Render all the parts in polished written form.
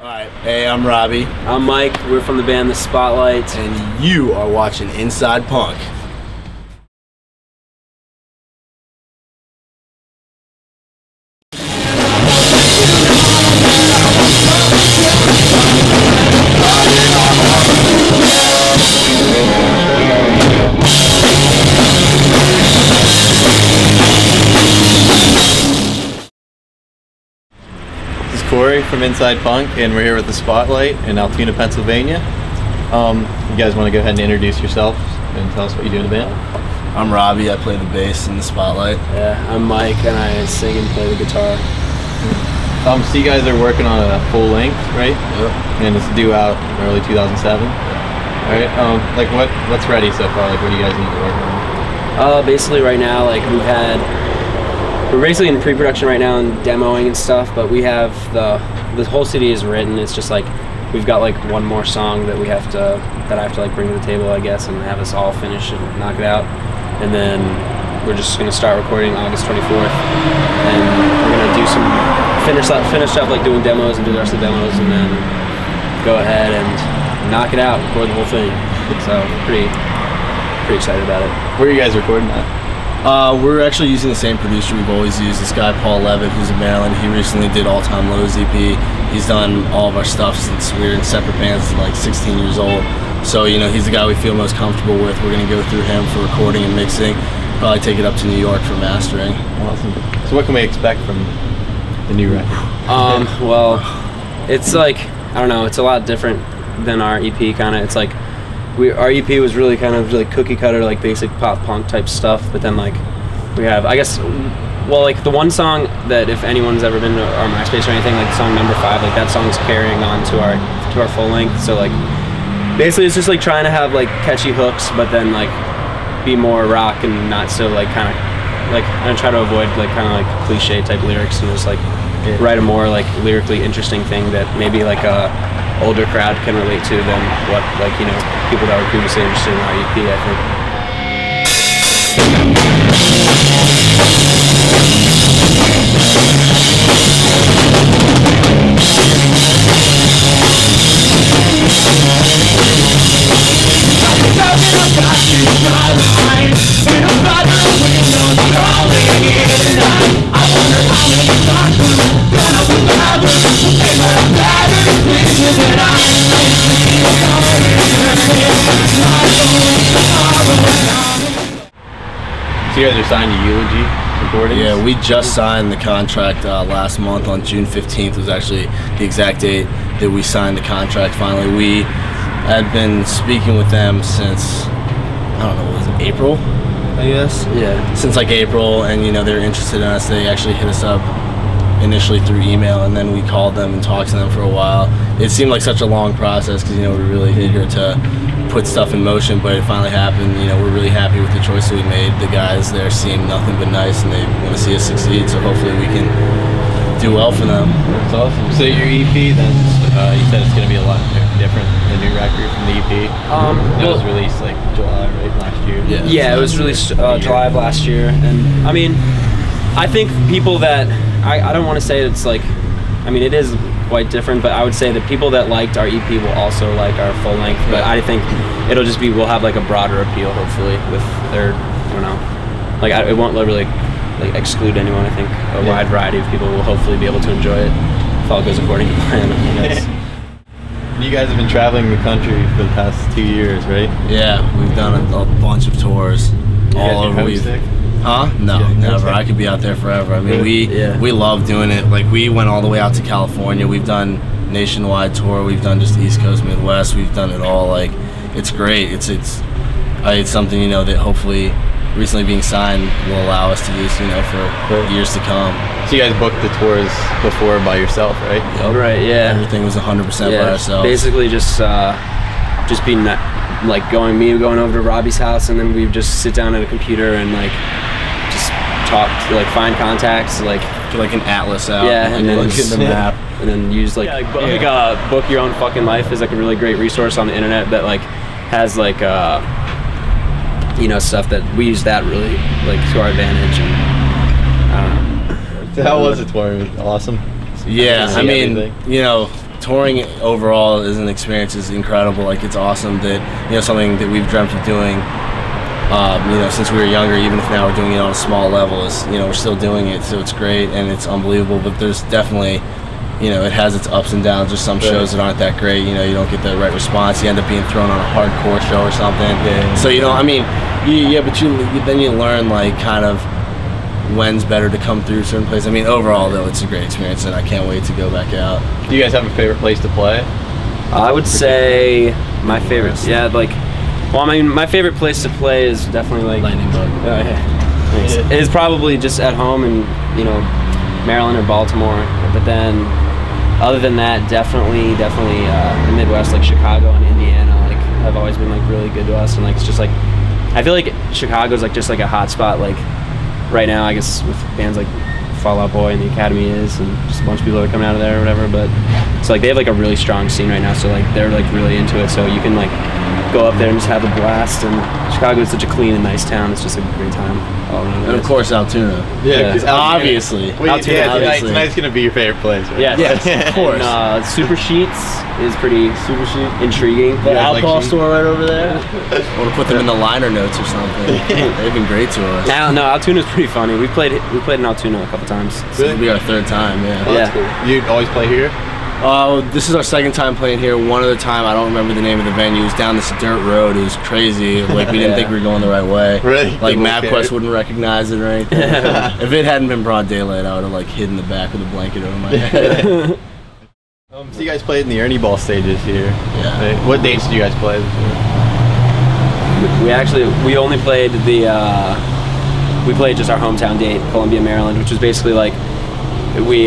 Alright, hey, I'm Robbie. I'm Mike. We're from the band The Spotlight. And you are watching Inside Punk. Corey from InsidePunk, and we're here with the Spotlight in Altoona, Pennsylvania. You guys want to go ahead and introduce yourself and tell us what you do in the band? I'm Robbie. I play the bass in the Spotlight. Yeah, I'm Mike, and I sing and play the guitar. So you guys are working on a full length, right? Yep. And it's due out in early 2007. All right. Like what's ready so far? Like what do you guys need to work on? Basically, right now, like we're basically in pre-production right now and demoing and stuff, but we have the whole CD is written. It's just like we've got like one more song that I have to like bring to the table, I guess, and have us all finish and knock it out. And then we're just gonna start recording August 24th, and we're gonna do some finish up like doing demos and do the rest of the demos, and then go ahead and knock it out, record the whole thing. So pretty excited about it. Where are you guys recording at? We're actually using the same producer we've always used, this guy Paul Levitt, who's in Maryland. He recently did All Time Low's EP. He's done all of our stuff since we were in separate bands at like 16 years old. So, you know, he's the guy we feel most comfortable with. We're going to go through him for recording and mixing. Probably take it up to New York for mastering. Awesome. So what can we expect from the new record? Well, it's like, I don't know, it's a lot different than our EP kind of. It's like, our EP was really kind of like cookie cutter, like basic pop punk type stuff, but then like we have, I guess, well, like the one song that if anyone's ever been to our MySpace or anything, like song number 5, like that song's carrying on to our full length. So like basically it's just like trying to have like catchy hooks, but then like be more rock and not so like kind of like, I try to avoid like kind of like cliche type lyrics and just like write a more like lyrically interesting thing that maybe like a older crowd can relate to than what, like, you know, people that were previously interested in our EP, I think. So you guys are signed to Eulogy Recordings? Yeah, we just signed the contract last month on June 15th was actually the exact date that we signed the contract finally. We had been speaking with them since, I don't know, what was it, April, I guess? Yeah. Since like April, and you know, they were interested in us. They actually hit us up initially through email, and then we called them and talked to them for a while. It seemed like such a long process because, you know, we're really eager to put stuff in motion, but it finally happened. You know, we're really happy with the choice that we made. The guys there seem nothing but nice, and they want to see us succeed, so hopefully we can do well for them. That's awesome. So your EP then, you said it's going to be a lot different, the new record from the EP? It was released like July, right, last year? Yeah, it was released July of last year, and I mean, I think people that, I don't want to say it's like, I mean, it is quite different, but I would say that people that liked our EP will also like our full length, but I think it'll just be, we'll have like a broader appeal, hopefully, with their, I don't know, like it won't really like exclude anyone. I think a wide variety of people will hopefully be able to enjoy it if all goes according to plan, I guess. You guys have been traveling the country for the past 2 years, right? Yeah, we've done a bunch of tours all over. Huh? No, never. I could be out there forever. I mean, we love doing it. Like, we went all the way out to California. We've done nationwide tour. We've done just East Coast, Midwest. We've done it all. Like, it's great. It's something, you know, that hopefully recently being signed will allow us to use, you know, for years to come. So you guys booked the tours before by yourself, right? Yep. Right. Yeah. Everything was 100% by ourselves. Basically, just being like going over to Robbie's house, and then we just sit down at a computer and like just talk, like find contacts, like get like an atlas out. Yeah, and then look at the map, and then use like Book Your Own Fucking Life is like a really great resource on the internet that like has like you know, stuff that we use that really like to our advantage. And I don't know. So how was the tour? It was awesome. Yeah, I mean, you know, touring overall as an experience is incredible. Like, it's awesome that, something that we've dreamt of doing, since we were younger, even if now we're doing it on a small level, is, we're still doing it, so it's great and it's unbelievable. But there's definitely, it has its ups and downs. There's some shows that aren't that great. You don't get the right response. You end up being thrown on a hardcore show or something. Yeah. So, but then you learn, like, kind of when's better to come through certain places. I mean, overall, though, it's a great experience, and I can't wait to go back out. Do you guys have a favorite place to play? I would say my favorite, my favorite place to play is definitely like Lightning Bug. It's probably just at home in Maryland or Baltimore. But then, other than that, definitely the Midwest, like Chicago and Indiana, like have always been like really good to us, and like it's just like I feel like Chicago's like just like a hot spot like right now, I guess, with bands like Fall Out Boy and the Academy is, and just a bunch of people that are coming out of there or whatever. But so like they have like a really strong scene right now, so like they're like really into it, so you can like go up there and just have a blast. And Chicago is such a clean and nice town. It's just a great time all around. And of course, Altoona. Yeah. Obviously. Tonight's gonna be your favorite place, right? Yes, of course. And, Super Sheets is pretty intriguing. The alcohol store right over there. I want to put them in the liner notes or something. They've been great to us. No, Altoona's pretty funny. We played in Altoona a couple times. This will be our third time. Yeah. Oh, that's cool. You always play here? This is our second time playing here. One other time, I don't remember the name of the venue. It was down this dirt road. It was crazy. Like, we didn't think we were going the right way. Really? Like, MapQuest wouldn't recognize it or anything. If it hadn't been broad daylight, I would have like hidden the back with a blanket over my head. So you guys played in the Ernie Ball stages here. Yeah. Right? What dates did you guys play? We only played we played just our hometown date, Columbia, Maryland, which was basically like we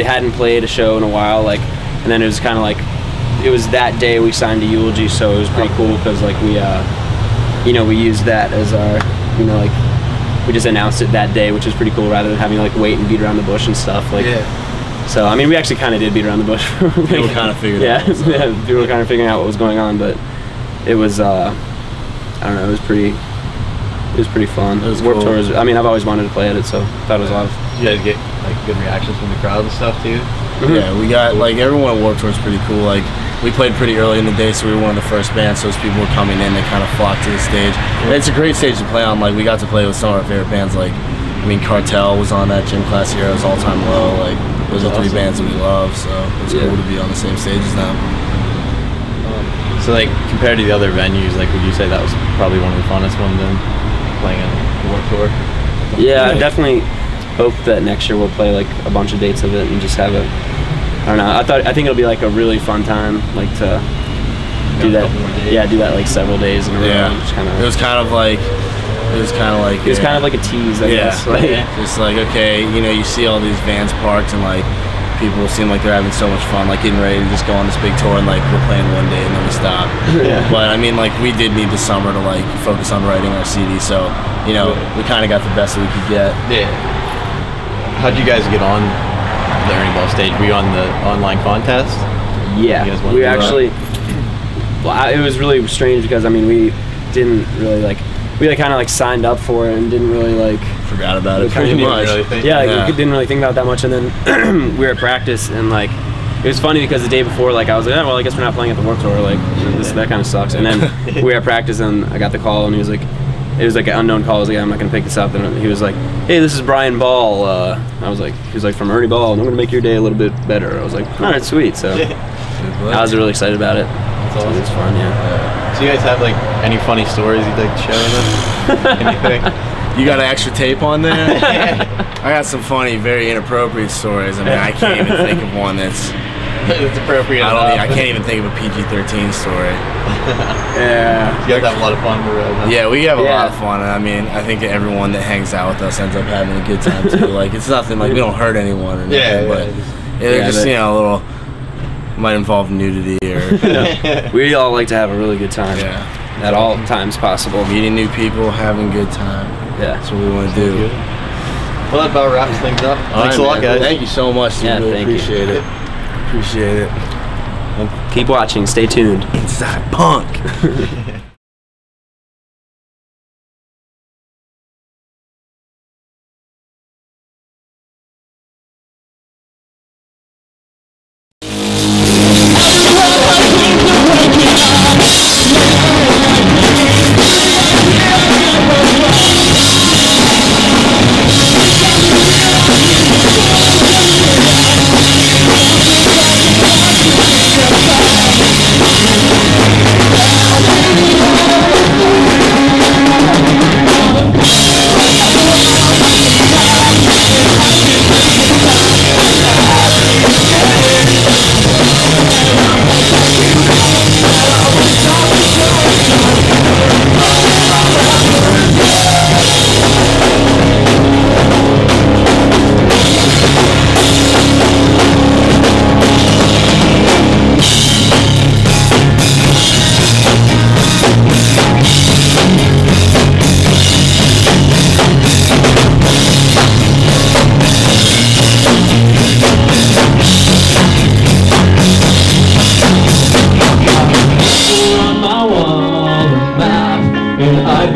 hadn't played a show in a while, like, and then it was kind of like it was that day we signed to Eulogy, so it was pretty cool because like we used that as our like we just announced it that day, which is pretty cool rather than having to like wait and beat around the bush and stuff. Like, so I mean, we actually kind of did beat around the bush. People kind of figured it out. Yeah, people were kind of figuring out what was going on, but it was I don't know, it was pretty fun. It was Warped cool. Tour. I mean, I've always wanted to play at it, so I thought it was a lot of. Did you guys get like good reactions from the crowd and stuff too? Yeah, we got like everyone at Warped Tour is pretty cool. Like, we played pretty early in the day, so we were one of the first bands. So as people were coming in, they kind of flocked to the stage. And it's a great stage to play on. Like, we got to play with some of our favorite bands. Like, I mean, Cartel was on that, Gym Class Heroes, All Time Low. Like, those are three bands that we love. So it's cool to be on the same stage as them. So like compared to the other venues, like would you say that was probably one of the funnest ones then, playing at the Warped Tour? Yeah, I definitely hope that next year we'll play like a bunch of dates of it and just have it. I don't know. I think it'll be like a really fun time, like to do that. Yeah, do that like several days in a row. Yeah, It was kind of like a tease, I guess. Like, just like, okay, you see all these vans parked and like people seem like they're having so much fun, like getting ready to just go on this big tour, and like we're playing one day and then we stop. But I mean, like, we did need the summer to like focus on writing our CD, so we kind of got the best that we could get. Yeah. How'd you guys get on the Ernie Ball stage? Were you on the online contest? Yeah, we actually. Well, it was really strange because I mean we didn't really like. We like kind of like signed up for it and didn't really like forgot about it pretty much. We didn't really think about it that much, and then we were at practice and like it was funny because the day before like I was like, oh, well, I guess we're not playing at the Warped Tour, like that kind of sucks. And then we were at practice and I got the call and he was like, it was like an unknown call. I was like, I'm not gonna pick this up. And he was like, hey, this is Brian Ball. I was like, he was like from Ernie Ball, and I'm gonna make your day a little bit better. I was like, all right, sweet. So I was really excited about it. It's always fun, yeah. So you guys have like any funny stories you'd like to share with us? Anything? You got an extra tape on there? I got some funny, very inappropriate stories. I mean, I can't even think of one that's appropriate. I can't even think of a PG-13 story. Yeah. You guys have a lot of fun on the road, huh? Yeah, we have a lot of fun. I mean, I think everyone that hangs out with us ends up having a good time too. Like, it's nothing like we don't hurt anyone or anything, but they're just a little. Might involve nudity or. We all like to have a really good time. Yeah. At all times possible. Meeting new people, having a good time. Yeah. That's what we want to do. Good. Well, that about wraps things up. Thanks a lot, guys. Thank you so much. Yeah, really thank you. appreciate it. Appreciate it. Well, keep watching. Stay tuned. Inside Punk.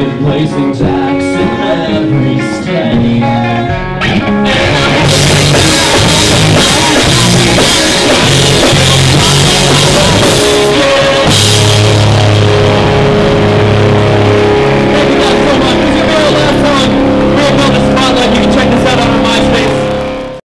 been placing tabs